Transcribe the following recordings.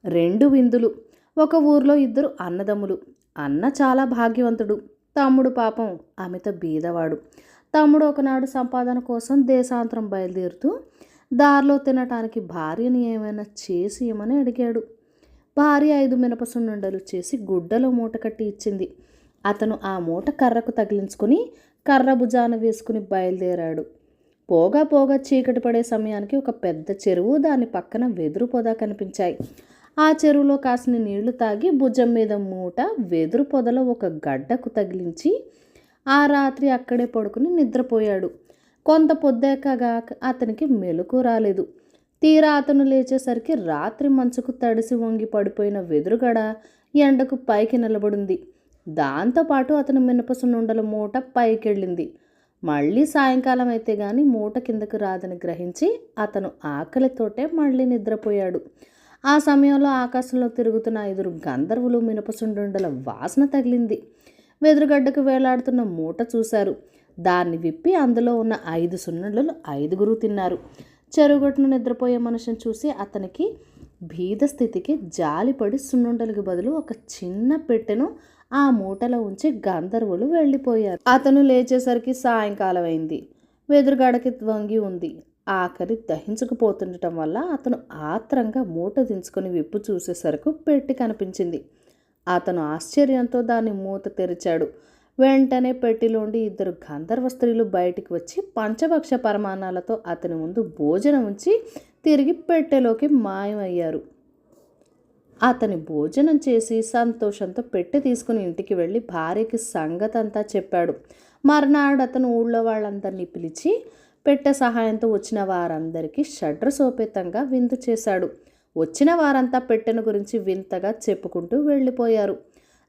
2 విందులు. ఒక ఊర్లో ఇద్దరు అన్నదమ్ములు. అన్న చాలా భాగ్యవంతుడు. తమ్ముడు పాపం అమిత బీదవాడు. తమ్ముడు ఒకనాడు సంపాదన కోసం దేశాంతరం బయలుదేరుతూ దారిలో తినటానికి భార్యని ఏమైనా చేసి ఇమ్మని అడిగాడు. భార్య 5 మినప సున్నుండలు చేసి గుడ్డలో మూట కట్టి ఇచ్చింది. అతను ఆ మూట కర్రకు తగిలించుకుని కర్ర భుజాన వేసుకుని బయలుదేరాడు. పోగా పోగా చీకటి పడే సమయానికి ఒక పెద్ద చెరువు, దాని పక్కన వెదురు పొద కనిపించాయి. ఆ చెరువులో కాసిన నీళ్లు తాగి భుజం మీద మూట వెదురు పొదలో ఒక గడ్డకు తగిలించి ఆ రాత్రి అక్కడే పడుకుని నిద్రపోయాడు. కొంత పొద్దాకగా అతనికి మెలకు రాలేదు. తీరా అతను లేచేసరికి రాత్రి మంచుకు తడిసి వంగి పడిపోయిన వెదురుగడ ఎండకు పైకి నిలబడింది. దాంతోపాటు అతను మినపసున్నుండల మూట పైకెళ్ళింది. మళ్ళీ సాయంకాలం అయితే గాని మూట కిందకు రాదని గ్రహించి అతను ఆకలితోటే మళ్ళీ నిద్రపోయాడు. ఆ సమయంలో ఆకాశంలో తిరుగుతున్న 5 గంధర్వులు మినపసున్నుండల వాసన తగిలింది. వెదురుగడ్డకు వేలాడుతున్న మూట చూశారు. దాన్ని విప్పి అందులో ఉన్న 5 సున్నుండలు 5గురు తిన్నారు. చెరుగొట్టును నిద్రపోయే మనిషిని చూసి అతనికి భీద స్థితికి జాలిపడి సున్నుండలకు బదులు ఒక చిన్న పెట్టెను ఆ మూటలో ఉంచి గంధర్వులు వెళ్ళిపోయారు. అతను లేచేసరికి సాయంకాలం అయింది. వెదురుగడకి వంగి ఉంది. ఆఖరి దహించుకుపోతుండటం వల్ల అతను ఆత్రంగా మూట దించుకొని విప్పు చూసేసరికి పెట్టి కనిపించింది. అతను ఆశ్చర్యంతో దాని మూత తెరిచాడు. వెంటనే పెట్టిలోండి 2 గంధర్వ స్త్రీలు బయటికి వచ్చి పంచభక్ష పరమాన్నాలతో అతని ముందు భోజనం ఉంచి తిరిగి పెట్టెలోకి మాయమయ్యారు. అతని భోజనం చేసి సంతోషంతో పెట్టె తీసుకుని ఇంటికి వెళ్ళి భార్యకి సంగతంతా చెప్పాడు. మర్నాడు అతను ఊళ్ళో వాళ్ళందరినీ పిలిచి పెట్టె సహాయంతో వచ్చిన వారందరికీ షడ్రసోపేతంగా విందు చేశాడు. వచ్చిన వారంతా పెట్టెను గురించి వింతగా చెప్పుకుంటూ వెళ్ళిపోయారు.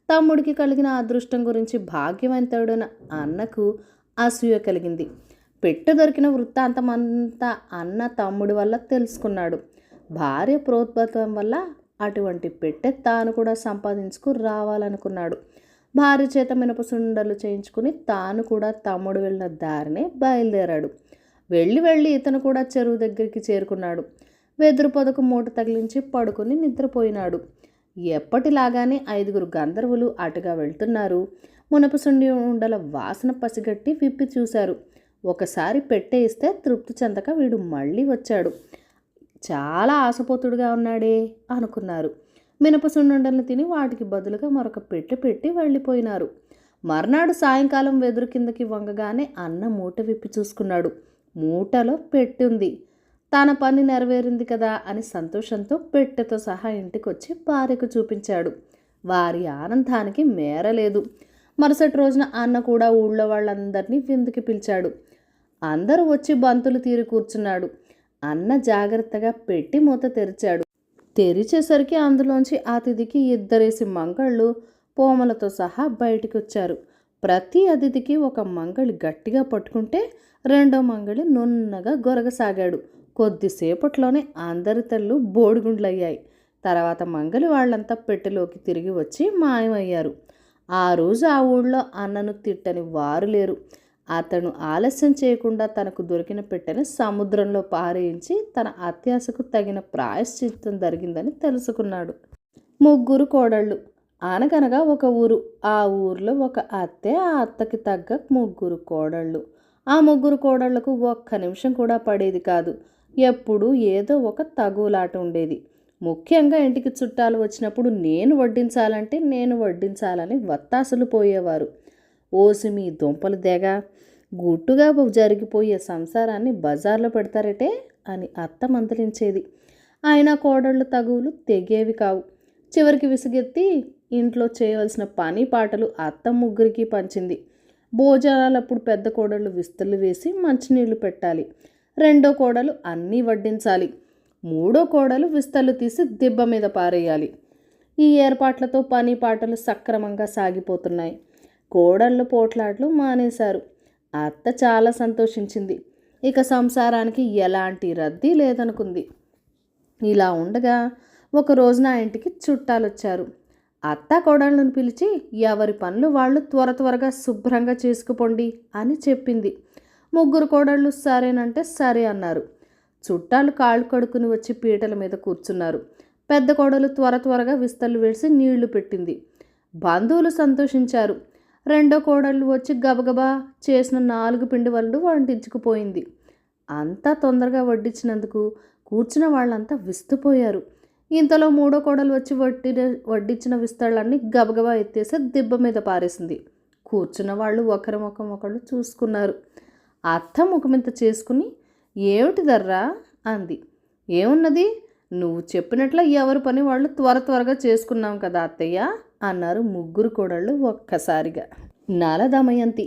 తమ్ముడికి కలిగిన అదృష్టం గురించి భాగ్యవంతుడైన అన్నకు అసూయ కలిగింది. పెట్టె దొరికిన వృత్తాంతమంతా అన్న తమ్ముడి వల్ల తెలుసుకున్నాడు. భార్య ప్రోద్బలం వల్ల అటువంటి పెట్టె తాను కూడా సంపాదించుకు రావాలనుకున్నాడు. భార్య చేత మినపసుండలు చేయించుకుని తాను కూడా తమ్ముడు వెళ్ళిన దారినే బయలుదేరాడు. వెళ్ళి ఇతను కూడా చెరువు దగ్గరికి చేరుకున్నాడు. వెదురు పొదకు మూట తగిలించి పడుకుని నిద్రపోయినాడు. ఎప్పటిలాగానే 5గురు గంధర్వులు అటుగా వెళ్తున్నారు. మునపసుండి ఉండల వాసన పసిగట్టి విప్పి చూశారు. ఒకసారి పెట్టె ఇస్తే తృప్తి చెందక వీడు మళ్ళీ వచ్చాడు. చాలా ఆశపోతుడుగా ఉన్నాడే అనుకున్నారు. మినపసుండుండలను తిని వాటికి బదులుగా మరొక పెట్టె పెట్టి వెళ్ళిపోయినారు. మర్నాడు సాయంకాలం వెదురు కిందకి వంగగానే అన్న మూట విప్పి చూసుకున్నాడు. మూటలో పెట్టుంది. తన పని నెరవేరింది కదా అని సంతోషంతో పెట్టెతో సహా ఇంటికొచ్చి భార్యకు చూపించాడు. వారి ఆనందానికి మేరలేదు. మరుసటి రోజున అన్న కూడా ఊళ్ళో వాళ్ళందరినీ విందుకి పిలిచాడు. అందరూ వచ్చి బంతులు తీరి కూర్చున్నాడు. అన్న జాగ్రత్తగా పెట్టి మూత తెరిచాడు. తెరిచేసరికి అందులోంచి అతిథికి 2 మంగళ్ళు పోమలతో సహా బయటికి వచ్చారు. ప్రతి అతిథికి ఒక మంగళి గట్టిగా పట్టుకుంటే రెండో మంగళి నున్నగా గొరగసాగాడు. కొద్దిసేపట్లోనే అందరి తల్లు బోడిగుండ్లయ్యాయి. తర్వాత మంగలి వాళ్ళంతా పెట్టెలోకి తిరిగి వచ్చి మాయమయ్యారు. ఆ రోజు ఆ ఊళ్ళో అన్నను తిట్టని వారు లేరు. అతను ఆలస్యం చేయకుండా తనకు దొరికిన పెట్టెను సముద్రంలో పారేయించి తన అత్యాశకు తగిన ప్రాయశ్చిత్తం జరిగిందని తెలుసుకున్నాడు. 3 కోడళ్ళు. అనగనగా ఒక ఊరు. ఆ ఊరిలో ఒక అత్తే, ఆ అత్తకి తగ్గ 3 కోడళ్ళు. ఆ 3 కోడళ్లకు ఒక్క నిమిషం కూడా పడేది కాదు. ఎప్పుడూ ఏదో ఒక తగులాట ఉండేది. ముఖ్యంగా ఇంటికి చుట్టాలు వచ్చినప్పుడు నేను వడ్డించాలని వత్తాసులు పోయేవారు. ఓసి మీ దుంపలు దేగ, గుట్టుగా జరిగిపోయే సంసారాన్ని బజార్లో పెడతారటే అని అత్త మందలించేది. అయినా కోడళ్ళు తగువులు తెగేవి కావు. చివరికి విసుగెత్తి ఇంట్లో చేయవలసిన పని పాటలు అత్త 3కి పంచింది. భోజనాలప్పుడు పెద్ద కోడళ్ళు విస్తళ్ళు వేసి మంచినీళ్లు పెట్టాలి. రెండో కోడలు అన్నీ వడ్డించాలి. 3వ కోడలు విస్తళ్ళు తీసి దిబ్బ మీద పారేయాలి. ఈ ఏర్పాట్లతో పని పాటలు సక్రమంగా సాగిపోతున్నాయి. కోడళ్ళు పోట్లాట్లు మానేశారు. అత్త చాలా సంతోషించింది. ఇక సంసారానికి ఎలాంటి రద్దీ లేదనుకుంది. ఇలా ఉండగా ఒక రోజున ఆ ఇంటికి చుట్టాలొచ్చారు. అత్త కోడళ్ళను పిలిచి ఎవరి పనులు వాళ్ళు త్వరగా శుభ్రంగా చేసుకుపోండి అని చెప్పింది. 3 కోడళ్ళు సరేనంటే సరే అన్నారు. చుట్టాలు కాళ్ళు కడుక్కుని వచ్చి పీటల మీద కూర్చున్నారు. పెద్ద కోడలు త్వరగా విస్తళ్ళు వేసి నీళ్లు పెట్టింది. బంధువులు సంతోషించారు. రెండో కోడళ్ళు వచ్చి గబగబా చేసిన 4 పిండి వంటలు వండించుకుపోయింది. అంతా తొందరగా వడ్డించినందుకు కూర్చున్న వాళ్ళంతా విస్తుపోయారు. ఇంతలో మూడో కోడలు వచ్చి వడ్డించిన విస్తళ్ళన్నీ గబగబా ఎత్తేసి దిబ్బ మీద పారేసింది. కూర్చున్న వాళ్ళు ఒకరి ముఖం ఒకళ్ళు చూసుకున్నారు. అత్త ముఖమింత చేసుకుని, ఏమిటి దర్రా అంది. ఏమున్నది, నువ్వు చెప్పినట్ల ఎవరి పని వాళ్ళు త్వరగా చేసుకున్నాం కదా అత్తయ్య అన్నారు ముగ్గురు కోడళ్ళు ఒక్కసారిగా. నల దమయంతి.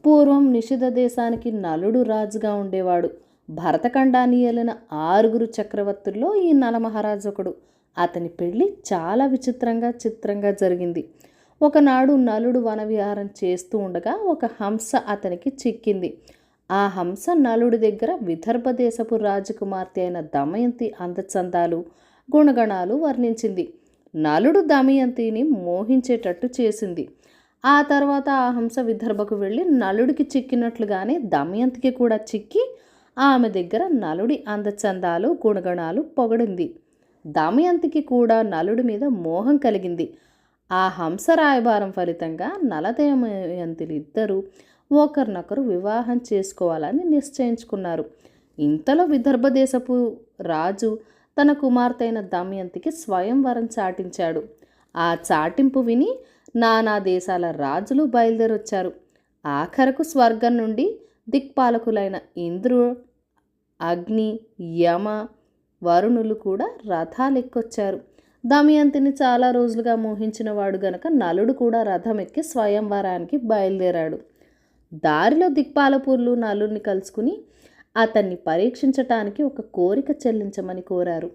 పూర్వం నిషిధ దేశానికి నలుడు రాజుగా ఉండేవాడు. భరతఖండాన్ని ఏలిన 6 చక్రవర్తుల్లో ఈ నలమహారాజు ఒకడు. అతని పెళ్ళి చాలా చిత్రంగా జరిగింది. ఒకనాడు నలుడు వనవిహారం చేస్తూ ఉండగా ఒక హంస అతనికి చిక్కింది. ఆ హంస నలుడి దగ్గర విదర్భ దేశపు రాజకుమార్తె అయిన దమయంతి అందచందాలు, గుణగణాలు వర్ణించింది. నలుడు దమయంతిని మోహించేటట్టు చేసింది. ఆ తర్వాత ఆ హంస విదర్భకు వెళ్ళి నలుడికి చిక్కినట్లుగానే దమయంతికి కూడా చిక్కి ఆమె దగ్గర నలుడి అందచందాలు, గుణగణాలు పొగడింది. దమయంతికి కూడా నలుడి మీద మోహం కలిగింది. ఆ హంస రాయబారం ఫలితంగా నలదమయంతులిద్దరూ ఒకరినొకరు వివాహం చేసుకోవాలని నిశ్చయించుకున్నారు. ఇంతలో విదర్భ దేశపు రాజు తన కుమార్తె అయిన దమయంతికి స్వయంవరం చాటించాడు. ఆ చాటింపు విని నానా దేశాల రాజులు బయలుదేరొచ్చారు. ఆఖరకు స్వర్గం నుండి దిక్పాలకులైన ఇంద్రుడు, అగ్ని, యమ, వరుణులు కూడా రథాలెక్కొచ్చారు. దమయంతిని చాలా రోజులుగా మోహించిన వాడు గనక నలుడు కూడా రథం ఎక్కి స్వయంవరానికి బయలుదేరాడు. దారిలో దిక్పాలపూర్లు నలుడిని కలుసుకుని అతన్ని పరీక్షించటానికి ఒక కోరిక చెల్లించమని కోరారు.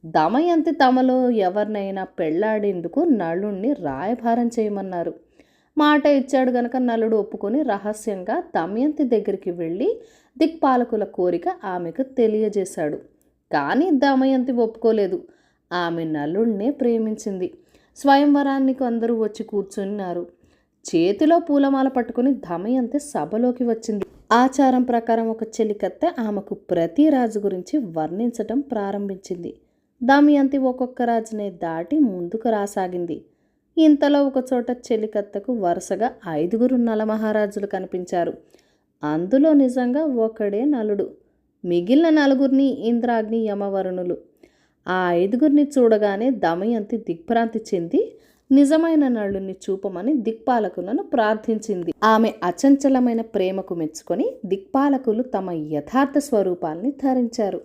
దమయంతి తమలో ఎవరినైనా పెళ్లాడేందుకు నలుణ్ణి రాయభారం చేయమన్నారు. మాట ఇచ్చాడు గనక నలుడు ఒప్పుకొని రహస్యంగా దమయంతి దగ్గరికి వెళ్ళి దిక్పాలకుల కోరిక ఆమెకు తెలియజేశాడు. కానీ దమయంతి ఒప్పుకోలేదు. ఆమె నలుడినే ప్రేమించింది. స్వయంవరానికి అందరూ వచ్చి కూర్చున్నారు. చేతిలో పూలమాల పట్టుకుని దమయంతి సభలోకి వచ్చింది. ఆచారం ప్రకారం ఒక చెలికత్తె ఆమెకు ప్రతి రాజు గురించి వర్ణించటం ప్రారంభించింది. దమయంతి ఒక్కొక్క రాజునే దాటి ముందుకు రాసాగింది. ఇంతలో ఒకచోట చెలికత్తెకు వరుసగా 5 నలమహారాజులు కనిపించారు. అందులో నిజంగా ఒకడే నలుడు. మిగిలిన 4 ఇంద్రాగ్ని, యమవరుణులు. ఆ 5 చూడగానే దమయంతి దిగ్భ్రాంతి చెంది నిజమైన నలుడిని చూపమని దిక్పాలకులను ప్రార్థించింది. ఆమె అచంచలమైన ప్రేమకు మెచ్చుకొని దిక్పాలకులు తమ యథార్థ స్వరూపాల్ని ధరించారు.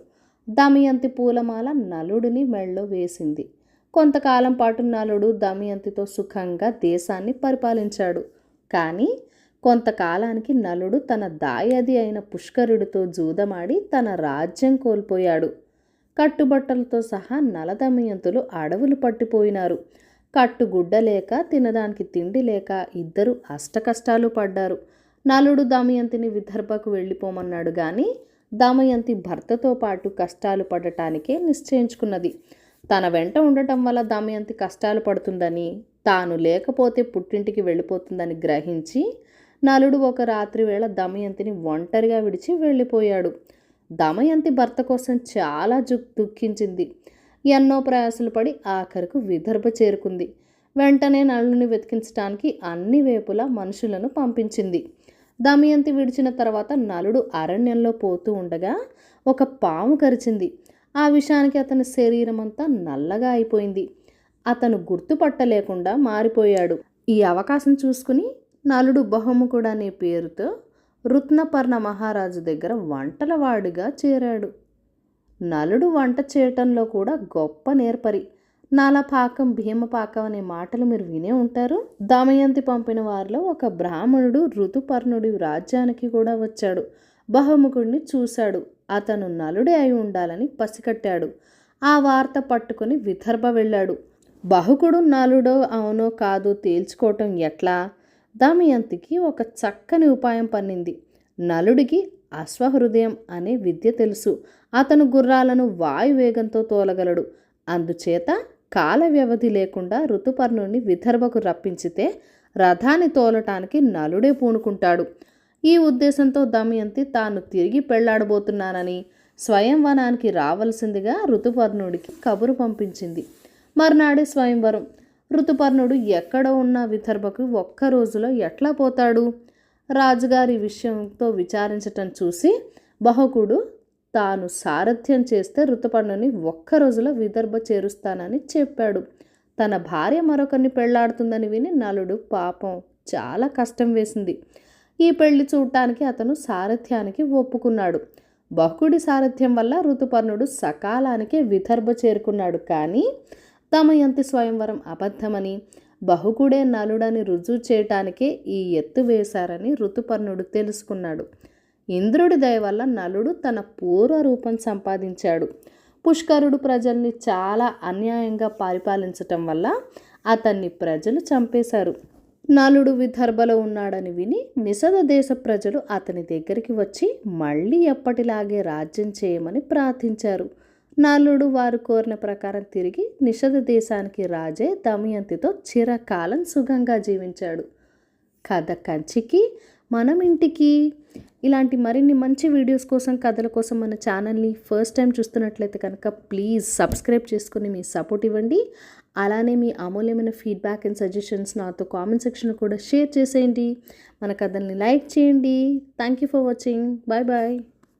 దమయంతి పూలమాల నలుడిని మెళ్ళో వేసింది. కొంతకాలం పాటు నలుడు దమయంతితో సుఖంగా దేశాన్ని పరిపాలించాడు. కానీ కొంతకాలానికి నలుడు తన దాయాది అయిన పుష్కరుడితో జూదమాడి తన రాజ్యం కోల్పోయాడు. కట్టుబట్టలతో సహా నలదమయంతులు అడవులు పట్టిపోయినారు. కట్టుగుడ్డ లేక, తినడానికి తిండి లేక ఇద్దరు అష్టకష్టాలు పడ్డారు. నలుడు దమయంతిని విదర్భకు వెళ్ళిపోమన్నాడు. కానీ దమయంతి భర్తతో పాటు కష్టాలు పడటానికే నిశ్చయించుకున్నది. తన వెంట ఉండటం వల్ల దమయంతి కష్టాలు పడుతుందని, తాను లేకపోతే పుట్టింటికి వెళ్ళిపోతుందని గ్రహించి నలుడు ఒక రాత్రి వేళ దమయంతిని ఒంటరిగా విడిచి వెళ్ళిపోయాడు. దమయంతి భర్త కోసం చాలా దుఃఖించింది. ఎన్నో ప్రయాసలు పడి ఆఖరకు విదర్భ చేరుకుంది. వెంటనే నలుడిని వెతికించడానికి అన్ని వైపులా మనుషులను పంపించింది. దమయంతి విడిచిన తర్వాత నలుడు అరణ్యంలో పోతూ ఉండగా ఒక పాము కరిచింది. ఆ విషయానికి అతని శరీరం అంతా నల్లగా అయిపోయింది. అతను గుర్తుపట్టలేకుండా మారిపోయాడు. ఈ అవకాశం చూసుకుని నలుడు బహుముఖుడు అనే పేరుతో రుత్నపర్ణ మహారాజు దగ్గర వంటలవాడిగా చేరాడు. నలుడు వంట చేయటంలో కూడా గొప్ప నేర్పరి. నలపాకం, భీమపాకం అనే మాటలు మీరు వినే ఉంటారు. దమయంతి పంపిన వారిలో ఒక బ్రాహ్మణుడు ఋతుపర్ణుడి రాజ్యానికి కూడా వచ్చాడు. బహుముఖుడిని చూశాడు. అతను నలుడే అయి ఉండాలని పసికట్టాడు. ఆ వార్త పట్టుకుని విదర్భ వెళ్ళాడు. బహుకుడు నలుడో అవునో కాదో తేల్చుకోవటం ఎట్లా? దమయంతికి ఒక చక్కని ఉపాయం పన్నింది. నలుడికి అశ్వహృదయం అనే విద్య తెలుసు. అతను గుర్రాలను వాయువేగంతో తోలగలడు. అందుచేత కాల వ్యవధి లేకుండా ఋతుపర్ణుని విదర్భకు రప్పించితే రథాన్ని తోలటానికి నలుడే పూనుకుంటాడు. ఈ ఉద్దేశంతో దమయంతి తాను తిరిగి పెళ్లాడబోతున్నానని స్వయంవనానికి రావలసిందిగా ఋతుపర్ణుడికి కబురు పంపించింది. మర్నాడే స్వయంవరం. ఋతుపర్ణుడు ఎక్కడ ఉన్న విదర్భకు ఒక్క రోజులో ఎట్లా పోతాడు? రాజుగారి విషయంతో విచారించటం చూసి బహుకుడు తాను సారథ్యం చేస్తే ఋతుపర్ణుని ఒక్క రోజులో విదర్భ చేరుస్తానని చెప్పాడు. తన భార్య మరొకరిని పెళ్లాడుతుందని విని నలుడు పాపం చాలా కష్టం వేసింది. ఈ పెళ్లి చూడటానికి అతను సారథ్యానికి ఒప్పుకున్నాడు. బహుకుడి సారథ్యం వల్ల ఋతుపర్ణుడు సకాలానికే విదర్భ చేరుకున్నాడు. కానీ దమయంతి స్వయంవరం అబద్ధమని, బహుకుడే నలుడని రుజువు చేయటానికే ఈ ఎత్తు వేశారని ఋతుపర్ణుడు తెలుసుకున్నాడు. ఇంద్రుడి దయ వల్ల నలుడు తన పూర్వ రూపం సంపాదించాడు. పుష్కరుడు ప్రజల్ని చాలా అన్యాయంగా పరిపాలించటం వల్ల అతన్ని ప్రజలు చంపేశారు. నలుడు విదర్భలో ఉన్నాడని విని నిషధ దేశ ప్రజలు అతని దగ్గరికి వచ్చి మళ్ళీ ఎప్పటిలాగే రాజ్యం చేయమని ప్రార్థించారు. నలుడు వారు కోరిన ప్రకారం తిరిగి నిషధ దేశానికి రాజే దమయంతితో చిరకాలం సుఖంగా జీవించాడు. కథ కంచికి మనం ఇంటికి. ఇలాంటి మరిన్ని మంచి వీడియోస్ కోసం, కథల కోసం మన ఛానల్ని ఫస్ట్ టైం చూస్తున్నట్లయితే కనుక ప్లీజ్ సబ్స్క్రైబ్ చేసుకుని మీ సపోర్ట్ ఇవ్వండి. అలానే మీ అమూల్యమైన ఫీడ్బ్యాక్ అండ్ సజెషన్స్ నాతో కామెంట్ సెక్షన్లో కూడా షేర్ చేసేయండి. మన కథల్ని లైక్ చేయండి. Thank you for watching. Bye bye.